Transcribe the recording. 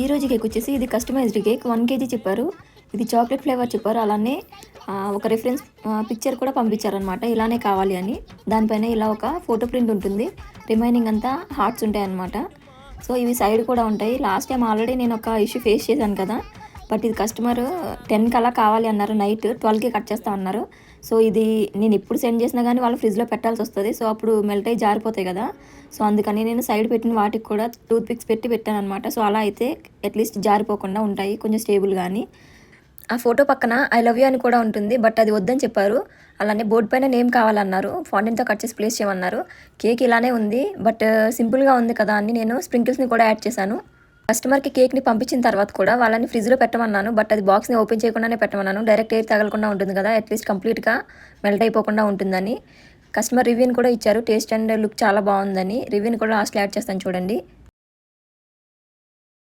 ఈ రోజు కేక్ వచ్చేసి ఇది కస్టమైజ్డ్ కేక్ 1 కేజీ చెప్పారు. ఇది చాక్లెట్ ఫ్లేవర్ చెప్పారు. అలానే ఒక రిఫరెన్స్ పిక్చర్ కూడా పంపించారనమాట, ఇలానే కావాలి అని. దానిపైన ఇలా ఒక ఫోటో ప్రింట్ ఉంటుంది, రిమైనింగ్ అంతా హార్ట్స్ ఉంటాయన్నమాట. సో ఇవి సైడ్ కూడా ఉంటాయి. లాస్ట్ టైం ఆల్రెడీ నేను ఒక ఇష్యూ ఫేస్ చేశాను కదా, బట్ ఇది కస్టమర్ 10 కల్లా కావాలి అన్నారు, నైట్ 12కి కట్ చేస్తా అన్నారు. సో ఇది నేను ఎప్పుడు సెండ్ చేసినా కానీ వాళ్ళు ఫ్రిడ్జ్లో పెట్టాల్సి వస్తుంది. సో అప్పుడు మెల్ట్ అయ్యి జారిపోతాయి కదా, సో అందుకని నేను సైడ్ పెట్టిన వాటికి కూడా టూత్ పిక్స్ పెట్టి పెట్టాను అనమాట. సో అలా అయితే అట్లీస్ట్ జారిపోకుండా ఉంటాయి, కొంచెం స్టేబుల్ కానీ. ఆ ఫోటో పక్కన ఐ లవ్ యూ అని కూడా ఉంటుంది, బట్ అది వద్దని చెప్పారు. అలానే బోర్డు పైన నేమ్ కావాలన్నారు, ఫాంటైన్తో కట్ చేసి ప్లేస్ చేయమన్నారు. కేక్ ఇలానే ఉంది, బట్ సింపుల్గా ఉంది కదా అని నేను స్ప్రింకిల్స్ని కూడా యాడ్ చేశాను. కస్టమర్కి కేక్ని పంపించిన తర్వాత కూడా వాళ్ళని ఫ్రిడ్జ్లో పెట్టమన్నాను, బట్ అది బాక్స్ని ఓపెన్ చేయకుండానే పెట్టమన్నాను. డైరెక్ట్ ఎయిర్ తగలకుండా ఉంటుంది కదా, అట్లీస్ట్ కంప్లీట్గా మెల్ట్ అయిపోకుండా ఉంటుందని. కస్టమర్ రివ్యూని కూడా ఇచ్చారు, టేస్ట్ అండ్ లుక్ చాలా బాగుందని. రివ్యూని కూడా లాస్ట్లో యాడ్ చేస్తాను చూడండి.